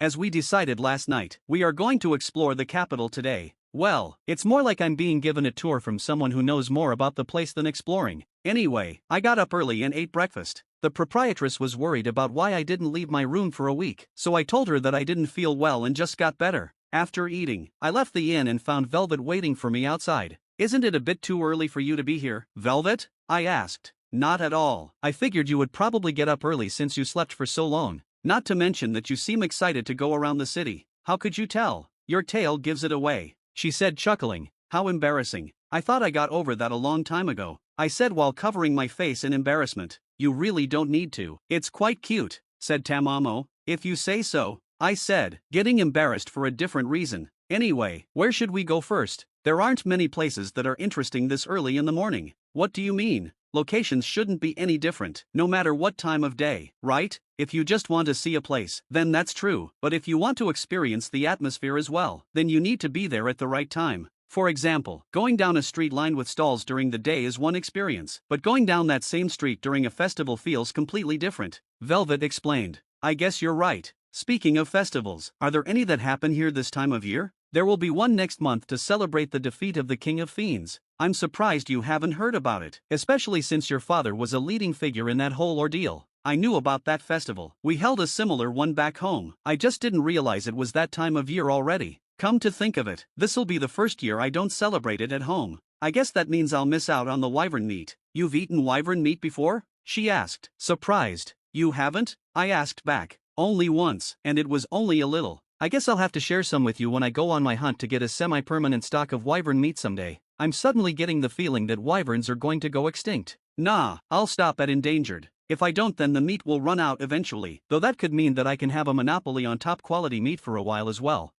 as we decided last night, we are going to explore the capital today. Well, it's more like I'm being given a tour from someone who knows more about the place than exploring. Anyway, I got up early and ate breakfast. The proprietress was worried about why I didn't leave my room for a week, so I told her that I didn't feel well and just got better. After eating, I left the inn and found Velvet waiting for me outside. "Isn't it a bit too early for you to be here, Velvet?" I asked. "Not at all. I figured you would probably get up early since you slept for so long. Not to mention that you seem excited to go around the city. How could you tell? Your tail gives it away," she said, chuckling. "How embarrassing. I thought I got over that a long time ago," I said while covering my face in embarrassment. "You really don't need to. It's quite cute," said Tamamo. "If you say so," I said, getting embarrassed for a different reason. "Anyway, where should we go first? There aren't many places that are interesting this early in the morning." "What do you mean? Locations shouldn't be any different, no matter what time of day, right? If you just want to see a place, then that's true, but if you want to experience the atmosphere as well, then you need to be there at the right time. For example, going down a street lined with stalls during the day is one experience, but going down that same street during a festival feels completely different," Velvet explained. "I guess you're right. Speaking of festivals, are there any that happen here this time of year? There will be one next month to celebrate the defeat of the King of Fiends. I'm surprised you haven't heard about it, especially since your father was a leading figure in that whole ordeal." "I knew about that festival. We held a similar one back home. I just didn't realize it was that time of year already. Come to think of it, this'll be the first year I don't celebrate it at home. I guess that means I'll miss out on the wyvern meat." "You've eaten wyvern meat before?" she asked, surprised. "You haven't?" I asked back. "Only once, and it was only a little. I guess I'll have to share some with you when I go on my hunt to get a semi-permanent stock of wyvern meat someday." I'm suddenly getting the feeling that wyverns are going to go extinct. Nah, I'll stop at endangered. If I don't, then the meat will run out eventually, though that could mean that I can have a monopoly on top quality meat for a while as well.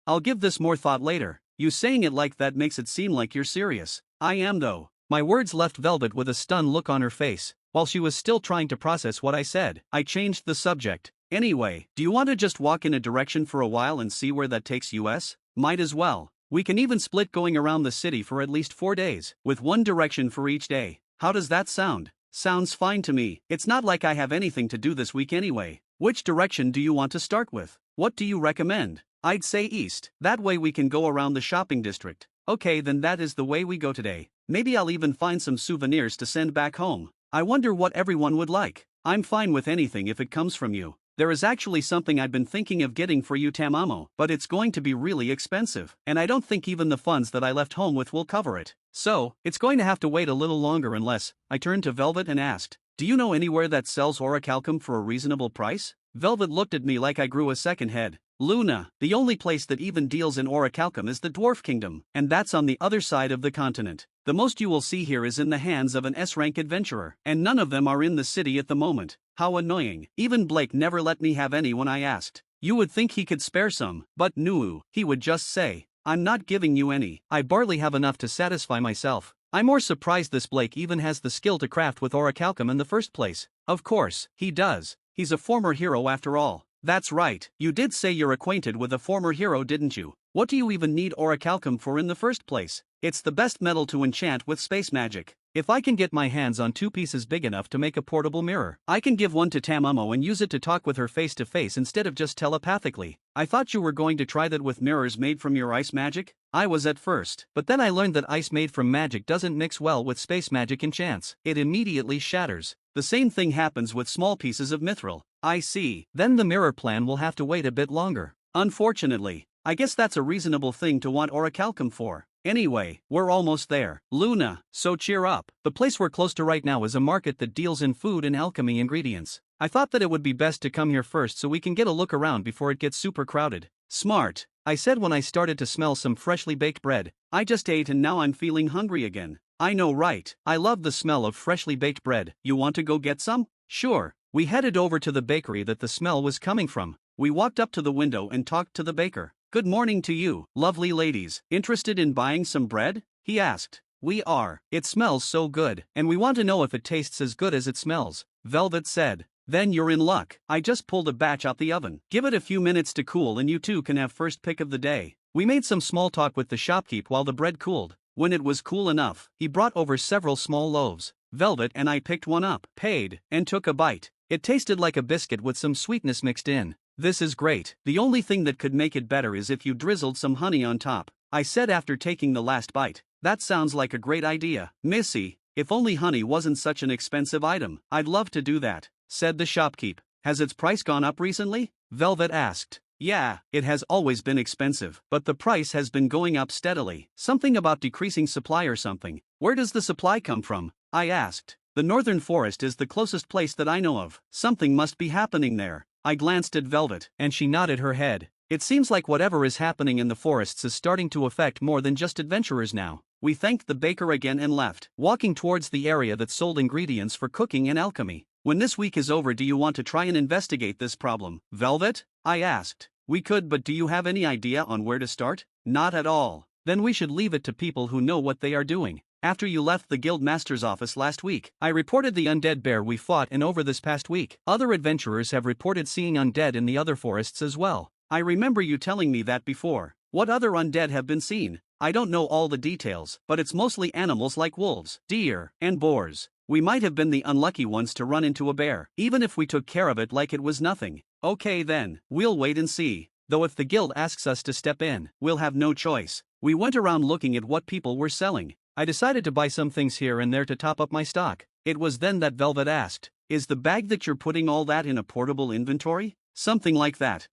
I'll give this more thought later. You saying it like that makes it seem like you're serious. I am though. My words left Velvet with a stunned look on her face. While she was still trying to process what I said, I changed the subject. "Anyway, do you want to just walk in a direction for a while and see where that takes us? Might as well. We can even split going around the city for at least 4 days, with one direction for each day. How does that sound?" "Sounds fine to me. It's not like I have anything to do this week anyway." "Which direction do you want to start with? What do you recommend?" "I'd say east. That way we can go around the shopping district." "Okay, then that is the way we go today. Maybe I'll even find some souvenirs to send back home. I wonder what everyone would like." "I'm fine with anything if it comes from you. There is actually something I've been thinking of getting for you, Tamamo, but it's going to be really expensive, and I don't think even the funds that I left home with will cover it. So, it's going to have to wait a little longer unless." I turned to Velvet and asked, "Do you know anywhere that sells orichalcum for a reasonable price?" Velvet looked at me like I grew a second head. "Luna, the only place that even deals in orichalcum is the Dwarf Kingdom, and that's on the other side of the continent. The most you will see here is in the hands of an S-rank adventurer, and none of them are in the city at the moment." How annoying. Even Blake never let me have any when I asked. You would think he could spare some, but no, he would just say, "I'm not giving you any. I barely have enough to satisfy myself." I'm more surprised this Blake even has the skill to craft with orichalcum in the first place. Of course, he does. He's a former hero after all. That's right, you did say you're acquainted with a former hero, didn't you? What do you even need orichalcum for in the first place? It's the best metal to enchant with space magic. If I can get my hands on 2 pieces big enough to make a portable mirror, I can give one to Tamamo and use it to talk with her face to face instead of just telepathically. I thought you were going to try that with mirrors made from your ice magic? I was at first, but then I learned that ice made from magic doesn't mix well with space magic enchants. It immediately shatters. The same thing happens with small pieces of mithril. I see. Then the mirror plan will have to wait a bit longer. Unfortunately, I guess that's a reasonable thing to want orichalcum for. Anyway, we're almost there, Luna, so cheer up. The place we're close to right now is a market that deals in food and alchemy ingredients. I thought that it would be best to come here first so we can get a look around before it gets super crowded. Smart, I said when I started to smell some freshly baked bread. I just ate and now I'm feeling hungry again. I know, right? I love the smell of freshly baked bread. You want to go get some? Sure. We headed over to the bakery that the smell was coming from. We walked up to the window and talked to the baker. "Good morning to you, lovely ladies. Interested in buying some bread?" he asked. "We are. It smells so good, and we want to know if it tastes as good as it smells," Velvet said. "Then you're in luck. I just pulled a batch out the oven. Give it a few minutes to cool and you two can have first pick of the day." We made some small talk with the shopkeep while the bread cooled. When it was cool enough, he brought over several small loaves. Velvet and I picked one up, paid, and took a bite. It tasted like a biscuit with some sweetness mixed in. This is great. The only thing that could make it better is if you drizzled some honey on top, I said after taking the last bite. That sounds like a great idea, Missy. If only honey wasn't such an expensive item, I'd love to do that, said the shopkeep. Has its price gone up recently? Velvet asked. Yeah, it has always been expensive, but the price has been going up steadily. Something about decreasing supply or something. Where does the supply come from? I asked. The northern forest is the closest place that I know of. Something must be happening there. I glanced at Velvet, and she nodded her head. It seems like whatever is happening in the forests is starting to affect more than just adventurers now. We thanked the baker again and left, walking towards the area that sold ingredients for cooking and alchemy. When this week is over, do you want to try and investigate this problem, Velvet? I asked. We could, but do you have any idea on where to start? Not at all. Then we should leave it to people who know what they are doing. After you left the guild master's office last week, I reported the undead bear we fought, and over this past week, other adventurers have reported seeing undead in the other forests as well. I remember you telling me that before. What other undead have been seen? I don't know all the details, but it's mostly animals like wolves, deer, and boars. We might have been the unlucky ones to run into a bear, even if we took care of it like it was nothing. Okay then, we'll wait and see. Though if the guild asks us to step in, we'll have no choice. We went around looking at what people were selling. I decided to buy some things here and there to top up my stock. It was then that Velvet asked, "Is the bag that you're putting all that in a portable inventory?" Something like that.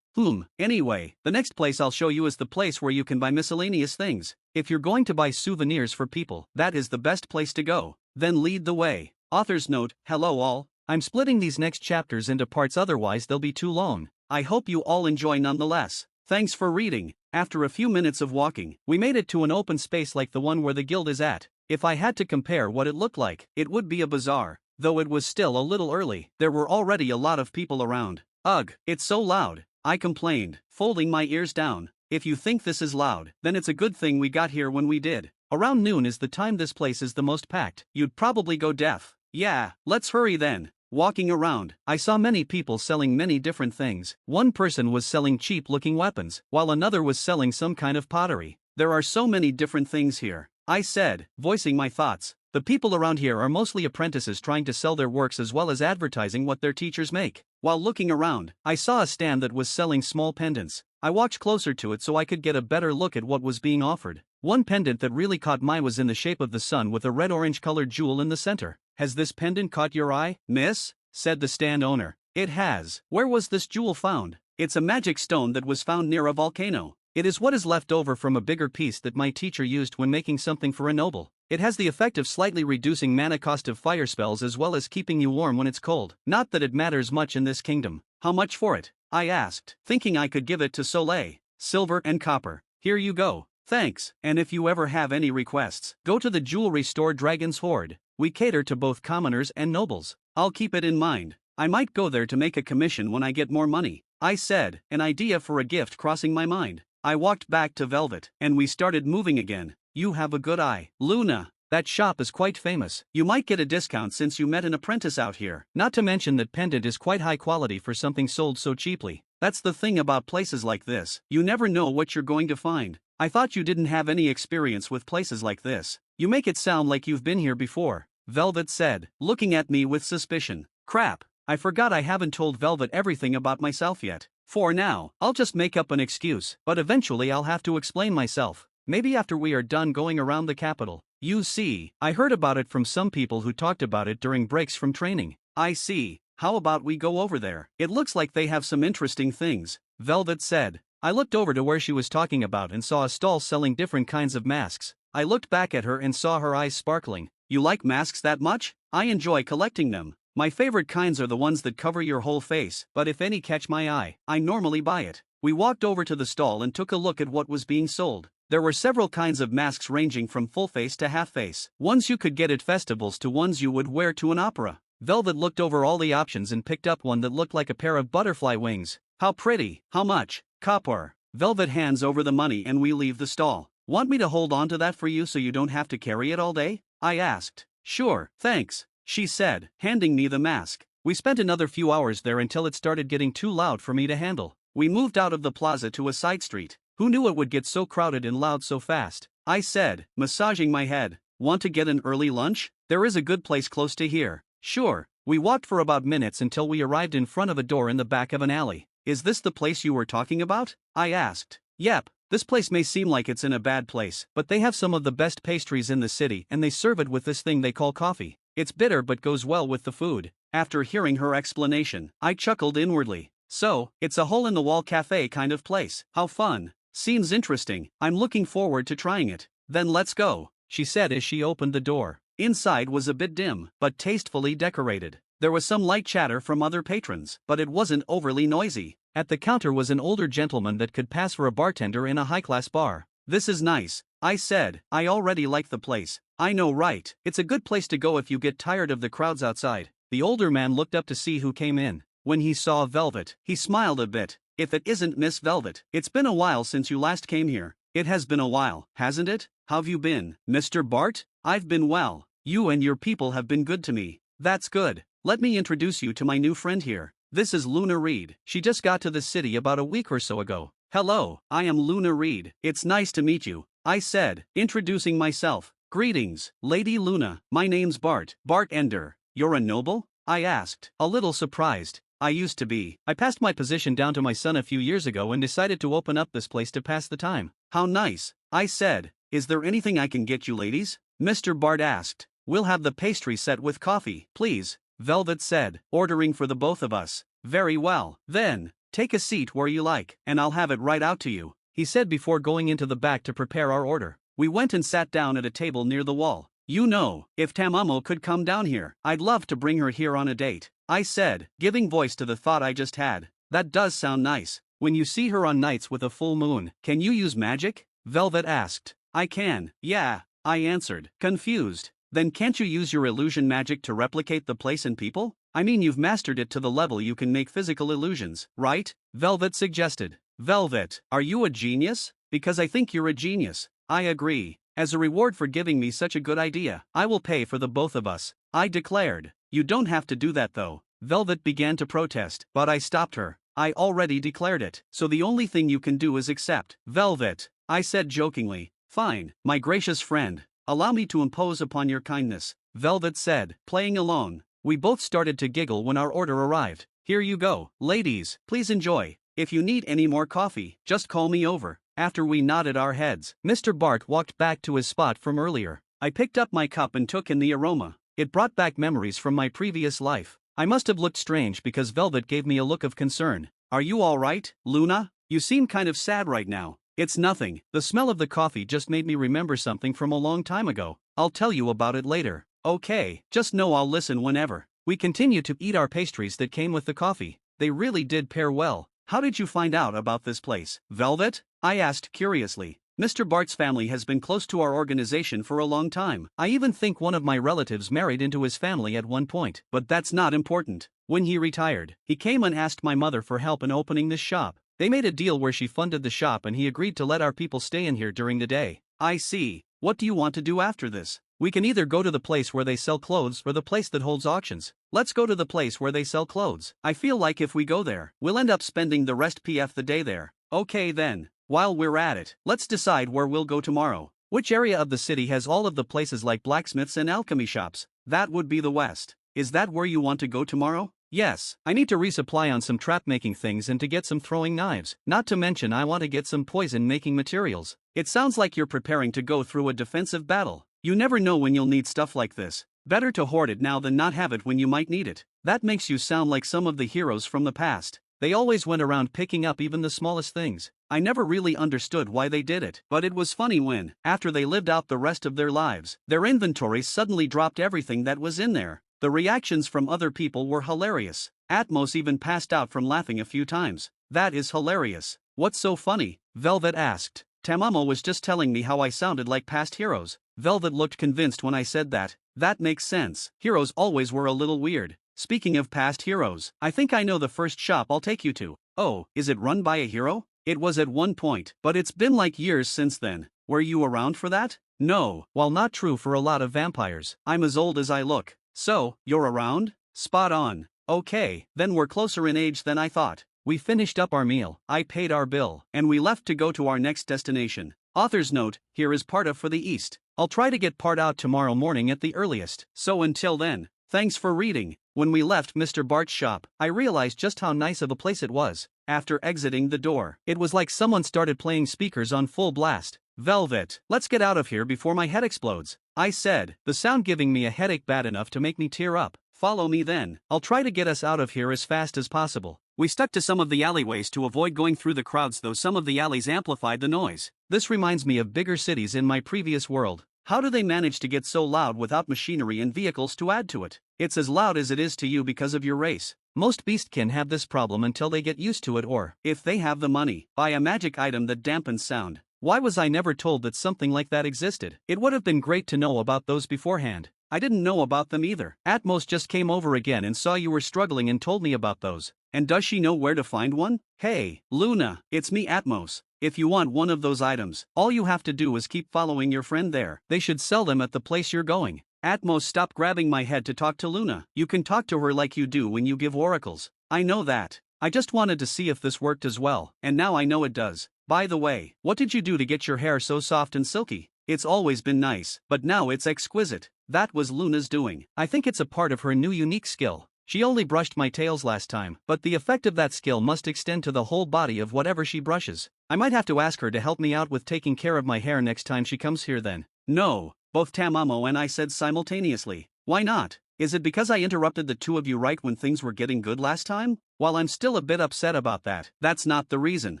Anyway, the next place I'll show you is the place where you can buy miscellaneous things. If you're going to buy souvenirs for people, that is the best place to go. Then lead the way. Author's note: hello all. I'm splitting these next chapters into parts, otherwise they'll be too long. I hope you all enjoy nonetheless. Thanks for reading. After a few minutes of walking, we made it to an open space like the one where the guild is at. If I had to compare what it looked like, it would be a bazaar. Though it was still a little early, there were already a lot of people around. Ugh, it's so loud, I complained, folding my ears down. If you think this is loud, then it's a good thing we got here when we did. Around noon is the time this place is the most packed. You'd probably go deaf. Yeah, let's hurry then. Walking around, I saw many people selling many different things. One person was selling cheap-looking weapons, while another was selling some kind of pottery. There are so many different things here, I said, voicing my thoughts. The people around here are mostly apprentices trying to sell their works as well as advertising what their teachers make. While looking around, I saw a stand that was selling small pendants. I walked closer to it so I could get a better look at what was being offered. One pendant that really caught my eye was in the shape of the sun with a red-orange colored jewel in the center. Has this pendant caught your eye, miss? Said the stand owner. It has. Where was this jewel found? It's a magic stone that was found near a volcano. It is what is left over from a bigger piece that my teacher used when making something for a noble. It has the effect of slightly reducing mana cost of fire spells as well as keeping you warm when it's cold. Not that it matters much in this kingdom. How much for it? I asked, thinking I could give it to Soleil. Silver and copper. Here you go. Thanks, and if you ever have any requests, go to the jewelry store Dragon's Hoard. We cater to both commoners and nobles. I'll keep it in mind. I might go there to make a commission when I get more money, I said, an idea for a gift crossing my mind. I walked back to Velvet, and we started moving again. You have a good eye, Luna. That shop is quite famous. You might get a discount since you met an apprentice out here. Not to mention that pendant is quite high quality for something sold so cheaply. That's the thing about places like this. You never know what you're going to find. I thought you didn't have any experience with places like this. You make it sound like you've been here before, Velvet said, looking at me with suspicion. Crap, I forgot I haven't told Velvet everything about myself yet. For now, I'll just make up an excuse, but eventually I'll have to explain myself. Maybe after we are done going around the capital. You see, I heard about it from some people who talked about it during breaks from training. I see. How about we go over there? It looks like they have some interesting things, Velvet said. I looked over to where she was talking about and saw a stall selling different kinds of masks. I looked back at her and saw her eyes sparkling. You like masks that much? I enjoy collecting them. My favorite kinds are the ones that cover your whole face, but if any catch my eye, I normally buy it. We walked over to the stall and took a look at what was being sold. There were several kinds of masks ranging from full face to half face. Ones you could get at festivals to ones you would wear to an opera. Velvet looked over all the options and picked up one that looked like a pair of butterfly wings. How pretty. How much? Copper. Velvet hands over the money and we leave the stall. Want me to hold on to that for you so you don't have to carry it all day? I asked. Sure, thanks, she said, handing me the mask. We spent another few hours there until it started getting too loud for me to handle. We moved out of the plaza to a side street. Who knew it would get so crowded and loud so fast? I said, massaging my head. Want to get an early lunch? There is a good place close to here. Sure. We walked for about minutes until we arrived in front of a door in the back of an alley. is this the place you were talking about? I asked. Yep, this place may seem like it's in a bad place, but they have some of the best pastries in the city and they serve it with this thing they call coffee. It's bitter but goes well with the food. After hearing her explanation, I chuckled inwardly. So, it's a hole-in-the-wall cafe kind of place. How fun. Seems interesting. I'm looking forward to trying it. Then let's go, she said as she opened the door. Inside was a bit dim, but tastefully decorated. There was some light chatter from other patrons, but it wasn't overly noisy. At the counter was an older gentleman that could pass for a bartender in a high-class bar. This is nice, I said. I already like the place. I know, right? It's a good place to go if you get tired of the crowds outside. The older man looked up to see who came in. When he saw Velvet, he smiled a bit. If it isn't Miss Velvet, it's been a while since you last came here. It has been a while, hasn't it? How've you been, Mr. Bart? I've been well. You and your people have been good to me. That's good. Let me introduce you to my new friend here. This is Luna Reed. She just got to the city about a week or so ago. Hello, I am Luna Reed. It's nice to meet you, I said, introducing myself. Greetings, Lady Luna. My name's Bart. Bart Ender. You're a noble? I asked, a little surprised. I used to be. I passed my position down to my son a few years ago and decided to open up this place to pass the time. How nice, I said. Is there anything I can get you ladies? Mr. Bart asked. We'll have the pastry set with coffee, please, Velvet said, ordering for the both of us. Very well. Then, take a seat where you like, and I'll have it right out to you, he said before going into the back to prepare our order. We went and sat down at a table near the wall. You know, if Tamamo could come down here, I'd love to bring her here on a date, I said, giving voice to the thought I just had. That does sound nice. When you see her on nights with a full moon, can you use magic? Velvet asked. I can, yeah, I answered, confused. Then can't you use your illusion magic to replicate the place and people? I mean, you've mastered it to the level you can make physical illusions, right? Velvet suggested. Velvet, are you a genius? Because I think you're a genius. I agree. As a reward for giving me such a good idea, I will pay for the both of us, I declared. You don't have to do that though. Velvet began to protest, but I stopped her. I already declared it, so the only thing you can do is accept. Velvet, I said jokingly. Fine, my gracious friend. Allow me to impose upon your kindness, Velvet said, playing along. We both started to giggle when our order arrived. Here you go, ladies, please enjoy. If you need any more coffee, just call me over. After we nodded our heads, Mr. Bart walked back to his spot from earlier. I picked up my cup and took in the aroma. It brought back memories from my previous life. I must have looked strange because Velvet gave me a look of concern. Are you all right, Luna? You seem kind of sad right now. It's nothing. The smell of the coffee just made me remember something from a long time ago. I'll tell you about it later. Okay, just know I'll listen whenever. We continued to eat our pastries that came with the coffee. They really did pair well. How did you find out about this place, Velvet? I asked curiously. Mr. Bart's family has been close to our organization for a long time. I even think one of my relatives married into his family at one point. But that's not important. When he retired, he came and asked my mother for help in opening this shop. They made a deal where she funded the shop and he agreed to let our people stay in here during the day. I see. What do you want to do after this? We can either go to the place where they sell clothes or the place that holds auctions. Let's go to the place where they sell clothes. I feel like if we go there, we'll end up spending the rest of the day there. Okay then. While we're at it, let's decide where we'll go tomorrow. Which area of the city has all of the places like blacksmiths and alchemy shops? That would be the west. Is that where you want to go tomorrow? Yes, I need to resupply on some trap-making things and to get some throwing knives. Not to mention I want to get some poison-making materials. It sounds like you're preparing to go through a defensive battle. You never know when you'll need stuff like this. Better to hoard it now than not have it when you might need it. That makes you sound like some of the heroes from the past. They always went around picking up even the smallest things. I never really understood why they did it, but it was funny when, after they lived out the rest of their lives, their inventories suddenly dropped everything that was in there. The reactions from other people were hilarious. Atmos even passed out from laughing a few times. That is hilarious. What's so funny? Velvet asked. Tamamo was just telling me how I sounded like past heroes. Velvet looked convinced when I said that. That makes sense. Heroes always were a little weird. Speaking of past heroes, I think I know the first shop I'll take you to. Oh, is it run by a hero? It was at one point, but it's been like years since then. Were you around for that? No. While not true for a lot of vampires, I'm as old as I look. So, you're around? Spot on. Okay, then we're closer in age than I thought. We finished up our meal, I paid our bill, and we left to go to our next destination. Author's note, here is part of for the East. I'll try to get part out tomorrow morning at the earliest. So until then, thanks for reading. When we left Mr. Bart's shop, I realized just how nice of a place it was. After exiting the door, it was like someone started playing speakers on full blast. Velvet, let's get out of here before my head explodes, I said, the sound giving me a headache bad enough to make me tear up. Follow me then, I'll try to get us out of here as fast as possible. We stuck to some of the alleyways to avoid going through the crowds, though some of the alleys amplified the noise. This reminds me of bigger cities in my previous world. How do they manage to get so loud without machinery and vehicles to add to it? It's as loud as it is to you because of your race. Most beastkin have this problem until they get used to it, or, if they have the money, buy a magic item that dampens sound. Why was I never told that something like that existed? It would have been great to know about those beforehand. I didn't know about them either. Atmos just came over again and saw you were struggling and told me about those. And does she know where to find one? Hey, Luna, it's me, Atmos. If you want one of those items, all you have to do is keep following your friend there. They should sell them at the place you're going. Atmos stopped grabbing my head to talk to Luna. You can talk to her like you do when you give oracles. I know that. I just wanted to see if this worked as well, and now I know it does. By the way, what did you do to get your hair so soft and silky? It's always been nice, but now it's exquisite. That was Luna's doing. I think it's a part of her new unique skill. She only brushed my tails last time, but the effect of that skill must extend to the whole body of whatever she brushes. I might have to ask her to help me out with taking care of my hair next time she comes here then. No, both Tamamo and I said simultaneously. Why not? Is it because I interrupted the two of you right when things were getting good last time? While I'm still a bit upset about that, that's not the reason.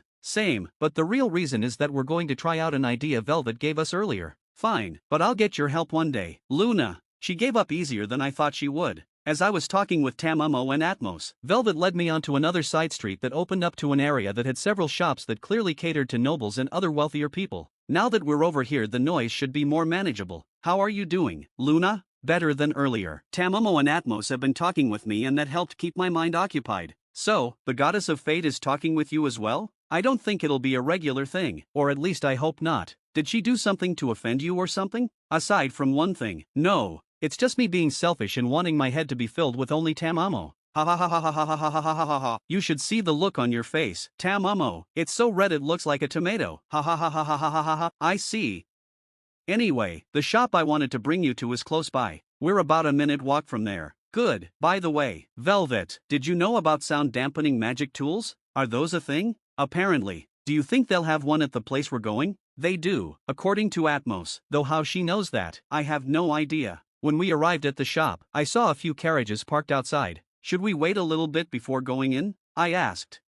Same, but the real reason is that we're going to try out an idea Velvet gave us earlier. Fine, but I'll get your help one day. Luna, she gave up easier than I thought she would. As I was talking with Tamamo and Atmos, Velvet led me onto another side street that opened up to an area that had several shops that clearly catered to nobles and other wealthier people. Now that we're over here, the noise should be more manageable. How are you doing, Luna? Better than earlier. Tamamo and Atmos have been talking with me, and that helped keep my mind occupied. So, the goddess of fate is talking with you as well? I don't think it'll be a regular thing, or at least I hope not. Did she do something to offend you or something? Aside from one thing, no. It's just me being selfish and wanting my head to be filled with only Tamamo. Ha ha ha ha ha ha ha ha ha ha ha. You should see the look on your face, Tamamo. It's so red it looks like a tomato. Ha ha ha ha ha ha ha ha. I see. Anyway, the shop I wanted to bring you to is close by. We're about a minute walk from there. Good. By the way, Velvet, did you know about sound dampening magic tools? Are those a thing? Apparently. Do you think they'll have one at the place we're going? They do, according to Atmos, though how she knows that, I have no idea. When we arrived at the shop, I saw a few carriages parked outside. Should we wait a little bit before going in? I asked.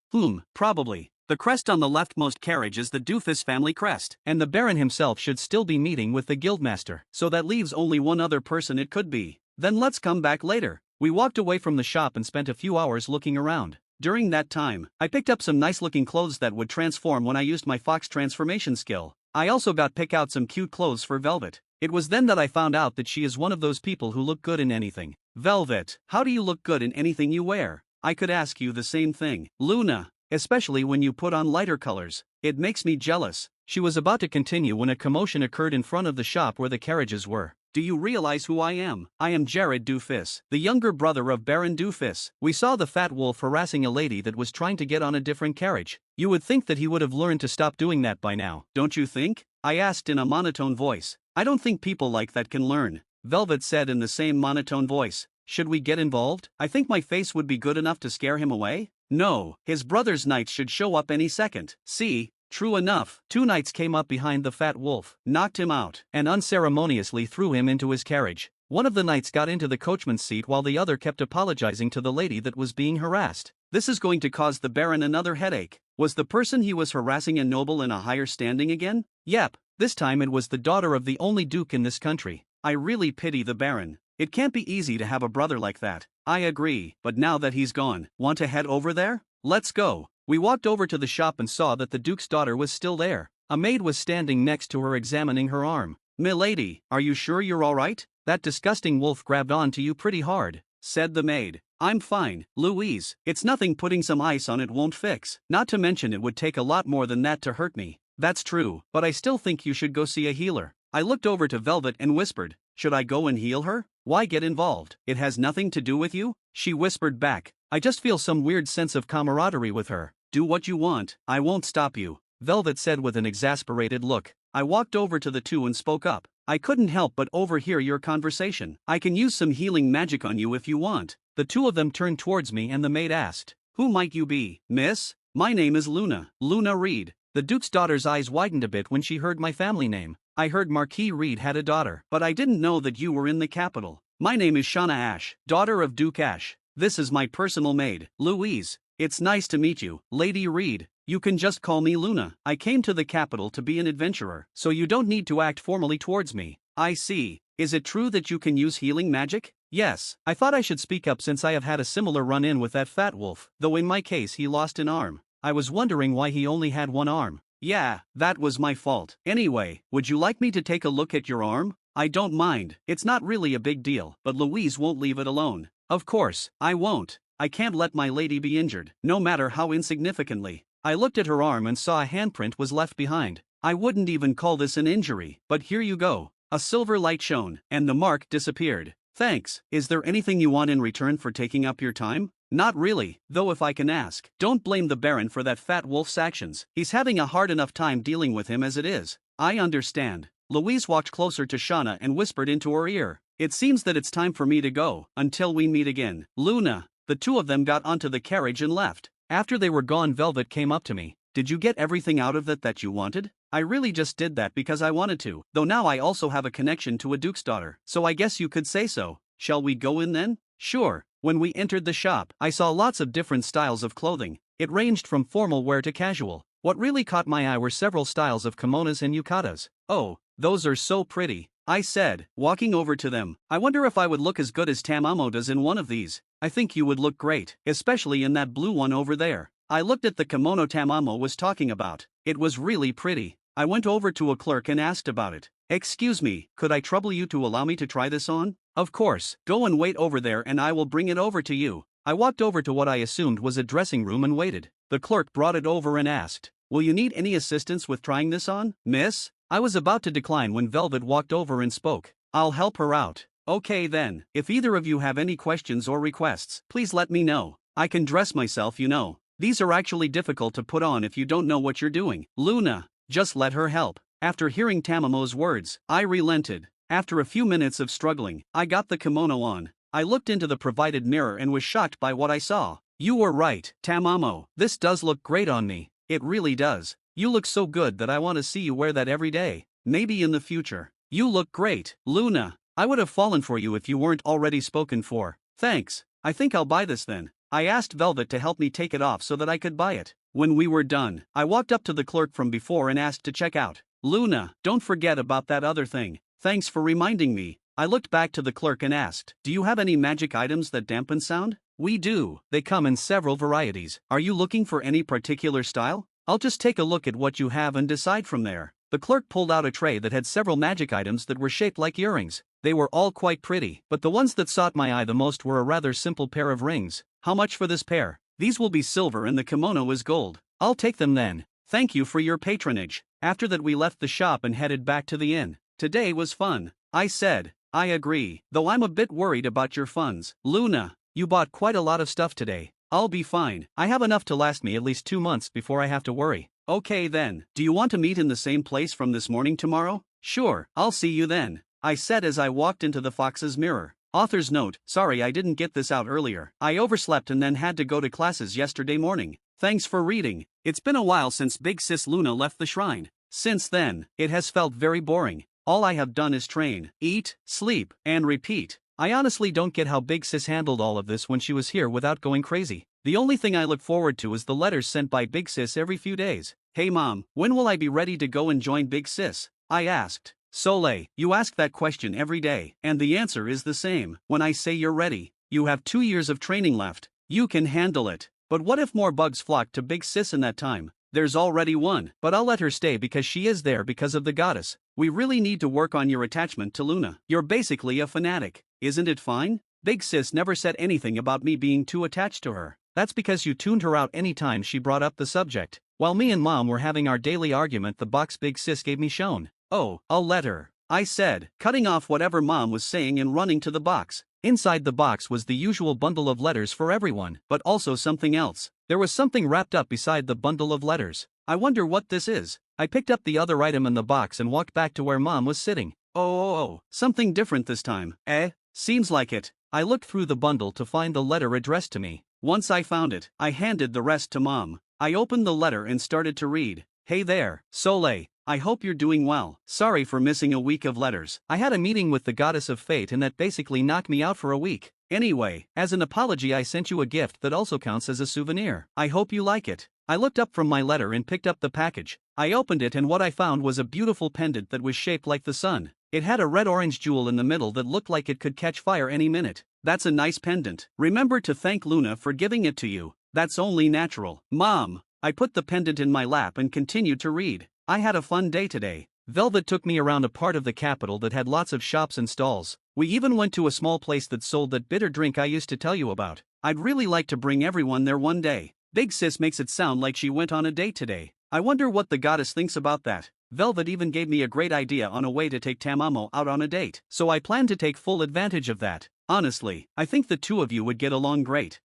Probably. The crest on the leftmost carriage is the Doofus family crest, and the Baron himself should still be meeting with the guildmaster, so that leaves only one other person it could be. Then let's come back later. We walked away from the shop and spent a few hours looking around. During that time, I picked up some nice-looking clothes that would transform when I used my fox transformation skill. I also pick out some cute clothes for Velvet. It was then that I found out that she is one of those people who look good in anything. Velvet, how do you look good in anything you wear? I could ask you the same thing. Luna, especially when you put on lighter colors. It makes me jealous. She was about to continue when a commotion occurred in front of the shop where the carriages were. Do you realize who I am? I am Jared Doofus, the younger brother of Baron Doofus. We saw the fat wolf harassing a lady that was trying to get on a different carriage. You would think that he would have learned to stop doing that by now, don't you think? I asked in a monotone voice. I don't think people like that can learn, Velvet said in the same monotone voice. Should we get involved? I think my face would be good enough to scare him away. No, his brother's knights should show up any second. See? True enough, 2 knights came up behind the fat wolf, knocked him out, and unceremoniously threw him into his carriage. One of the knights got into the coachman's seat while the other kept apologizing to the lady that was being harassed. This is going to cause the Baron another headache. Was the person he was harassing a noble in a higher standing again? Yep, this time it was the daughter of the only duke in this country. I really pity the Baron. It can't be easy to have a brother like that. I agree, but now that he's gone, want to head over there? Let's go. We walked over to the shop and saw that the duke's daughter was still there. A maid was standing next to her examining her arm. "Milady, are you sure you're all right? That disgusting wolf grabbed on to you pretty hard," said the maid. "I'm fine, Louise. It's nothing, putting some ice on it won't fix. Not to mention it would take a lot more than that to hurt me." "That's true, but I still think you should go see a healer." I looked over to Velvet and whispered, "Should I go and heal her? Why get involved? It has nothing to do with you?" She whispered back, "I just feel some weird sense of camaraderie with her." "Do what you want, I won't stop you," Velvet said with an exasperated look. I walked over to the two and spoke up. "I couldn't help but overhear your conversation. I can use some healing magic on you if you want." The two of them turned towards me and the maid asked, "Who might you be, miss?" "My name is Luna, Luna Reed." The Duke's daughter's eyes widened a bit when she heard my family name. "I heard Marquis Reed had a daughter, but I didn't know that you were in the capital. My name is Shauna Ash, daughter of Duke Ash. This is my personal maid, Louise. It's nice to meet you, Lady Reed. You can just call me Luna. I came to the capital to be an adventurer, so you don't need to act formally towards me." "I see. Is it true that you can use healing magic?" "Yes." I thought I should speak up since I have had a similar run-in with that fat wolf, though in my case he lost an arm. I was wondering why he only had one arm. "Yeah, that was my fault. Anyway, would you like me to take a look at your arm?" "I don't mind. It's not really a big deal, but Louise won't leave it alone." "Of course, I won't. I can't let my lady be injured, no matter how insignificantly." I looked at her arm and saw a handprint was left behind. I wouldn't even call this an injury, but here you go. A silver light shone, and the mark disappeared. "Thanks. Is there anything you want in return for taking up your time?" "Not really, though if I can ask. Don't blame the Baron for that fat wolf's actions. He's having a hard enough time dealing with him as it is." "I understand." Louise walked closer to Shauna and whispered into her ear, "It seems that it's time for me to go, until we meet again, Luna." The two of them got onto the carriage and left. After they were gone, Velvet came up to me. "Did you get everything out of it that you wanted?" "I really just did that because I wanted to, though now I also have a connection to a duke's daughter, so I guess you could say so. Shall we go in then?" "Sure." When we entered the shop, I saw lots of different styles of clothing. It ranged from formal wear to casual. What really caught my eye were several styles of kimonos and yukatas. "Oh, those are so pretty," I said, walking over to them. "I wonder if I would look as good as Tamamo does in one of these." "I think you would look great, especially in that blue one over there." I looked at the kimono Tamamo was talking about. It was really pretty. I went over to a clerk and asked about it. "Excuse me, could I trouble you to allow me to try this on?" "Of course, go and wait over there and I will bring it over to you." I walked over to what I assumed was a dressing room and waited. The clerk brought it over and asked, "Will you need any assistance with trying this on, miss?" I was about to decline when Velvet walked over and spoke. "I'll help her out." "Okay then, if either of you have any questions or requests, please let me know. I can dress myself, you know. These are actually difficult to put on if you don't know what you're doing." "Luna, just let her help." After hearing Tamamo's words, I relented. After a few minutes of struggling, I got the kimono on. I looked into the provided mirror and was shocked by what I saw. "You were right, Tamamo. This does look great on me. It really does. You look so good that I want to see you wear that every day. Maybe in the future." "You look great, Luna. I would have fallen for you if you weren't already spoken for." "Thanks. I think I'll buy this then." I asked Velvet to help me take it off so that I could buy it. When we were done, I walked up to the clerk from before and asked to check out. "Luna, don't forget about that other thing." "Thanks for reminding me." I looked back to the clerk and asked, "Do you have any magic items that dampen sound?" "We do. They come in several varieties. Are you looking for any particular style?" "I'll just take a look at what you have and decide from there." The clerk pulled out a tray that had several magic items that were shaped like earrings. They were all quite pretty, but the ones that sought my eye the most were a rather simple pair of rings. "How much for this pair?" "These will be silver and the kimono is gold." "I'll take them then. Thank you for your patronage." After that we left the shop and headed back to the inn. "Today was fun," I said. "I agree, though I'm a bit worried about your funds." "Luna, you bought quite a lot of stuff today." "I'll be fine. I have enough to last me at least 2 months before I have to worry." "Okay then, do you want to meet in the same place from this morning tomorrow?" "Sure, I'll see you then," I said as I walked into the fox's mirror. Author's note: sorry I didn't get this out earlier. I overslept and then had to go to classes yesterday morning. Thanks for reading. It's been a while since Big Sis Luna left the shrine. Since then, it has felt very boring. All I have done is train, eat, sleep, and repeat. I honestly don't get how Big Sis handled all of this when she was here without going crazy. The only thing I look forward to is the letters sent by Big Sis every few days. "Hey mom, when will I be ready to go and join Big Sis?" I asked. "Soleil, you ask that question every day, and the answer is the same. When I say you're ready, you have 2 years of training left. You can handle it. But what if more bugs flock to Big Sis in that time? There's already one, but I'll let her stay because she is there because of the goddess. We really need to work on your attachment to Luna. You're basically a fanatic. Isn't it fine?" Big Sis never said anything about me being too attached to her. That's because you tuned her out any time she brought up the subject. While me and Mom were having our daily argument, the box Big Sis gave me shown. "Oh, I'll let her," I said, cutting off whatever Mom was saying and running to the box. Inside the box was the usual bundle of letters for everyone, but also something else. There was something wrapped up beside the bundle of letters. I wonder what this is. I picked up the other item in the box and walked back to where Mom was sitting. Oh, something different this time, eh? Seems like it. I looked through the bundle to find the letter addressed to me. Once I found it, I handed the rest to Mom. I opened the letter and started to read. Hey there, Soleil. I hope you're doing well. Sorry for missing a week of letters. I had a meeting with the goddess of fate and that basically knocked me out for a week. Anyway, as an apology I sent you a gift that also counts as a souvenir. I hope you like it. I looked up from my letter and picked up the package. I opened it and what I found was a beautiful pendant that was shaped like the sun. It had a red-orange jewel in the middle that looked like it could catch fire any minute. That's a nice pendant. Remember to thank Luna for giving it to you. That's only natural. Mom. I put the pendant in my lap and continued to read. I had a fun day today. Velvet took me around a part of the capital that had lots of shops and stalls. We even went to a small place that sold that bitter drink I used to tell you about. I'd really like to bring everyone there one day. Big Sis makes it sound like she went on a date today. I wonder what the goddess thinks about that. Velvet even gave me a great idea on a way to take Tamamo out on a date. So I plan to take full advantage of that. Honestly, I think the two of you would get along great.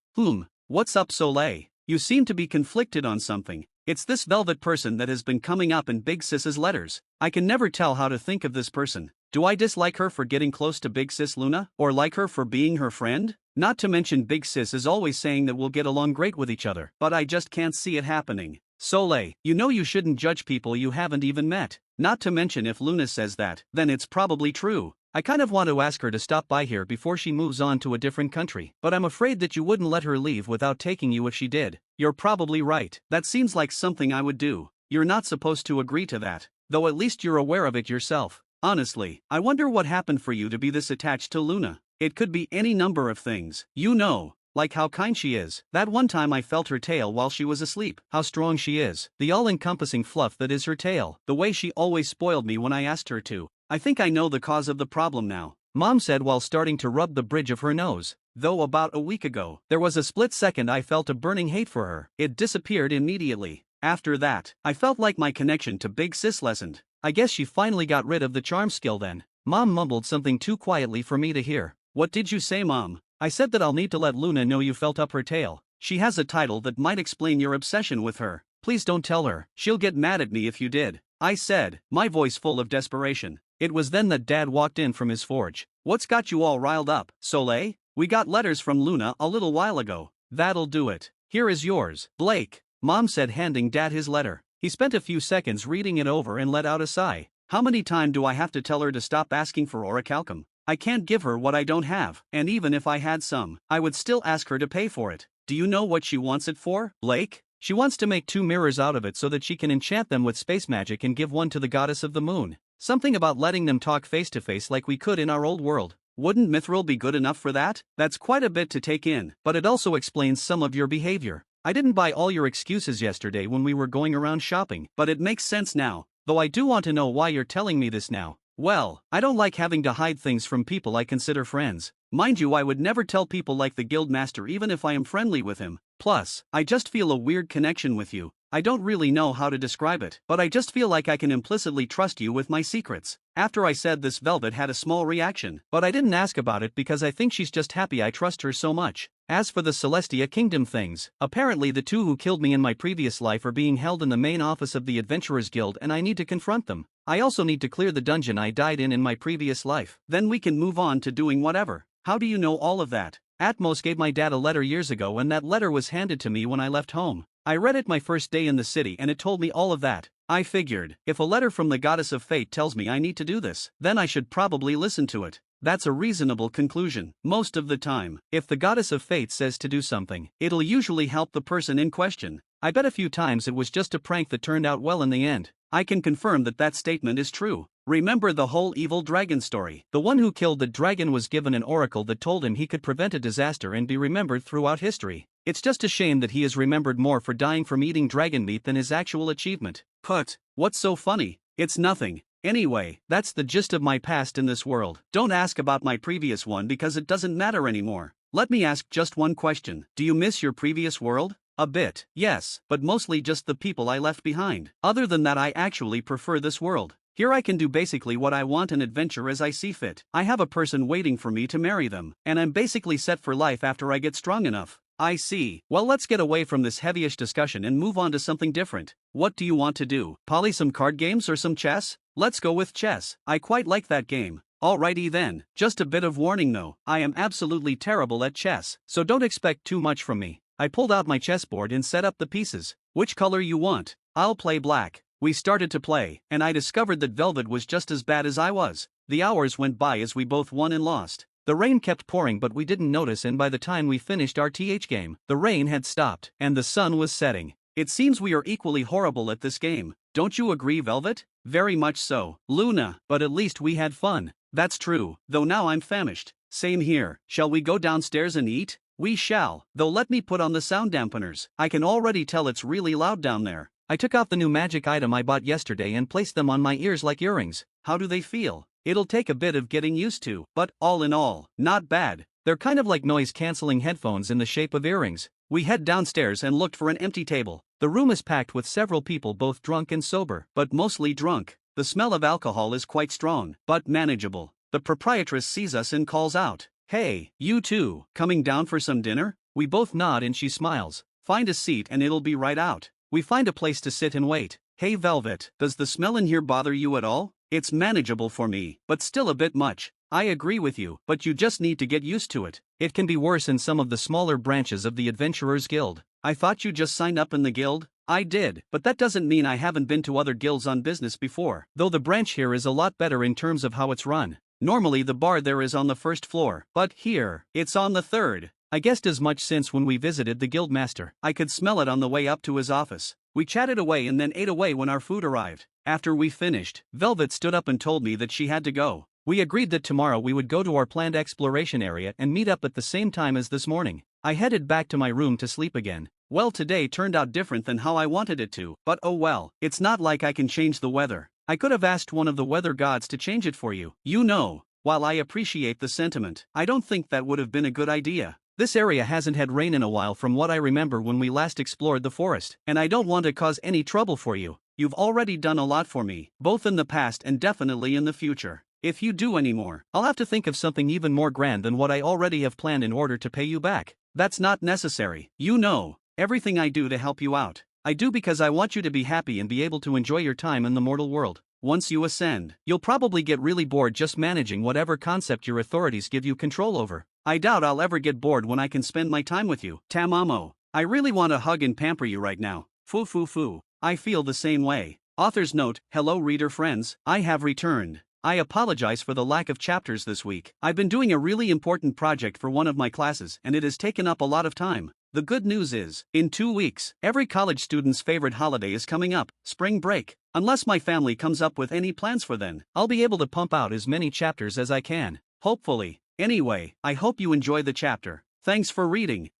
What's up, Soleil? You seem to be conflicted on something. It's this Velvet person that has been coming up in Big Sis's letters. I can never tell how to think of this person. Do I dislike her for getting close to Big Sis Luna, or like her for being her friend? Not to mention Big Sis is always saying that we'll get along great with each other, but I just can't see it happening. Soleil, you know you shouldn't judge people you haven't even met. Not to mention if Luna says that, then it's probably true. I kind of want to ask her to stop by here before she moves on to a different country, but I'm afraid that you wouldn't let her leave without taking you if she did. You're probably right. That seems like something I would do. You're not supposed to agree to that, though at least you're aware of it yourself. Honestly, I wonder what happened for you to be this attached to Luna. It could be any number of things. You know, like how kind she is. That one time I felt her tail while she was asleep. How strong she is. The all-encompassing fluff that is her tail. The way she always spoiled me when I asked her to. I think I know the cause of the problem now, Mom said while starting to rub the bridge of her nose. Though about a week ago, there was a split second I felt a burning hate for her. It disappeared immediately. After that, I felt like my connection to Big Sis lessened. I guess she finally got rid of the charm skill then. Mom mumbled something too quietly for me to hear. What did you say, Mom? I said that I'll need to let Luna know you felt up her tail. She has a title that might explain your obsession with her. Please don't tell her. She'll get mad at me if you did. I said, my voice full of desperation. It was then that Dad walked in from his forge. What's got you all riled up, Soleil? We got letters from Luna a little while ago. That'll do it. Here is yours, Blake, Mom said, handing Dad his letter. He spent a few seconds reading it over and let out a sigh. How many times do I have to tell her to stop asking for orichalcum? I can't give her what I don't have, and even if I had some, I would still ask her to pay for it. Do you know what she wants it for, Blake? She wants to make 2 mirrors out of it so that she can enchant them with space magic and give one to the goddess of the moon. Something about letting them talk face to face like we could in our old world. Wouldn't Mithril be good enough for that? That's quite a bit to take in, but it also explains some of your behavior. I didn't buy all your excuses yesterday when we were going around shopping, but it makes sense now, though I do want to know why you're telling me this now. Well, I don't like having to hide things from people I consider friends. Mind you, I would never tell people like the Guildmaster even if I am friendly with him. Plus, I just feel a weird connection with you. I don't really know how to describe it, but I just feel like I can implicitly trust you with my secrets. After I said this, Velvet had a small reaction, but I didn't ask about it because I think she's just happy I trust her so much. As for the Celestia Kingdom things, apparently the 2 who killed me in my previous life are being held in the main office of the Adventurers Guild and I need to confront them. I also need to clear the dungeon I died in my previous life. Then we can move on to doing whatever. How do you know all of that? Atmos gave my dad a letter years ago and that letter was handed to me when I left home. I read it my first day in the city and it told me all of that. I figured, if a letter from the Goddess of Fate tells me I need to do this, then I should probably listen to it. That's a reasonable conclusion. Most of the time, if the Goddess of Fate says to do something, it'll usually help the person in question. I bet a few times it was just a prank that turned out well in the end. I can confirm that that statement is true. Remember the whole evil dragon story? The one who killed the dragon was given an oracle that told him he could prevent a disaster and be remembered throughout history. It's just a shame that he is remembered more for dying from eating dragon meat than his actual achievement. But what's so funny? It's nothing. Anyway, that's the gist of my past in this world. Don't ask about my previous one because it doesn't matter anymore. Let me ask just one question. Do you miss your previous world? A bit, yes, but mostly just the people I left behind. Other than that, I actually prefer this world. Here I can do basically what I want and adventure as I see fit. I have a person waiting for me to marry them, and I'm basically set for life after I get strong enough. I see. Well, let's get away from this heavyish discussion and move on to something different. What do you want to do? Poly some card games or some chess? Let's go with chess. I quite like that game. Alrighty then, just a bit of warning though, I am absolutely terrible at chess, so don't expect too much from me. I pulled out my chessboard and set up the pieces. Which color you want? I'll play black. We started to play, and I discovered that Velvet was just as bad as I was. The hours went by as we both won and lost. The rain kept pouring but we didn't notice, and by the time we finished our game, the rain had stopped, and the sun was setting. It seems we are equally horrible at this game. Don't you agree, Velvet? Very much so, Luna, but at least we had fun. That's true, though now I'm famished. Same here. Shall we go downstairs and eat? We shall, though let me put on the sound dampeners. I can already tell it's really loud down there. I took out the new magic item I bought yesterday and placed them on my ears like earrings. How do they feel? It'll take a bit of getting used to, but all in all, not bad. They're kind of like noise-canceling headphones in the shape of earrings. We head downstairs and looked for an empty table. The room is packed with several people, both drunk and sober, but mostly drunk. The smell of alcohol is quite strong, but manageable. The proprietress sees us and calls out, "Hey, you two, coming down for some dinner?" We both nod and she smiles. "Find a seat and it'll be right out." We find a place to sit and wait. "Hey Velvet, does the smell in here bother you at all?" "It's manageable for me, but still a bit much." "I agree with you, but you just need to get used to it. It can be worse in some of the smaller branches of the Adventurers Guild." "I thought you just signed up in the guild?" "I did, but that doesn't mean I haven't been to other guilds on business before, though the branch here is a lot better in terms of how it's run. Normally the bar there is on the first floor, but here, it's on the third." I guessed as much since when we visited the guildmaster. I could smell it on the way up to his office. We chatted away and then ate away when our food arrived. After we finished, Velvet stood up and told me that she had to go. We agreed that tomorrow we would go to our planned exploration area and meet up at the same time as this morning. I headed back to my room to sleep again. Well, today turned out different than how I wanted it to, but oh well, it's not like I can change the weather. I could have asked one of the weather gods to change it for you. You know, while I appreciate the sentiment, I don't think that would have been a good idea. This area hasn't had rain in a while from what I remember when we last explored the forest, and I don't want to cause any trouble for you. You've already done a lot for me, both in the past and definitely in the future. If you do any more, I'll have to think of something even more grand than what I already have planned in order to pay you back. That's not necessary. You know, everything I do to help you out, I do because I want you to be happy and be able to enjoy your time in the mortal world. Once you ascend, you'll probably get really bored just managing whatever concept your authorities give you control over. I doubt I'll ever get bored when I can spend my time with you. Tamamo, I really want to hug and pamper you right now. Foo foo foo. I feel the same way. Author's note: hello reader friends, I have returned. I apologize for the lack of chapters this week. I've been doing a really important project for one of my classes and it has taken up a lot of time. The good news is, in 2 weeks, every college student's favorite holiday is coming up, spring break. Unless my family comes up with any plans for then, I'll be able to pump out as many chapters as I can. Hopefully. Anyway, I hope you enjoy the chapter. Thanks for reading.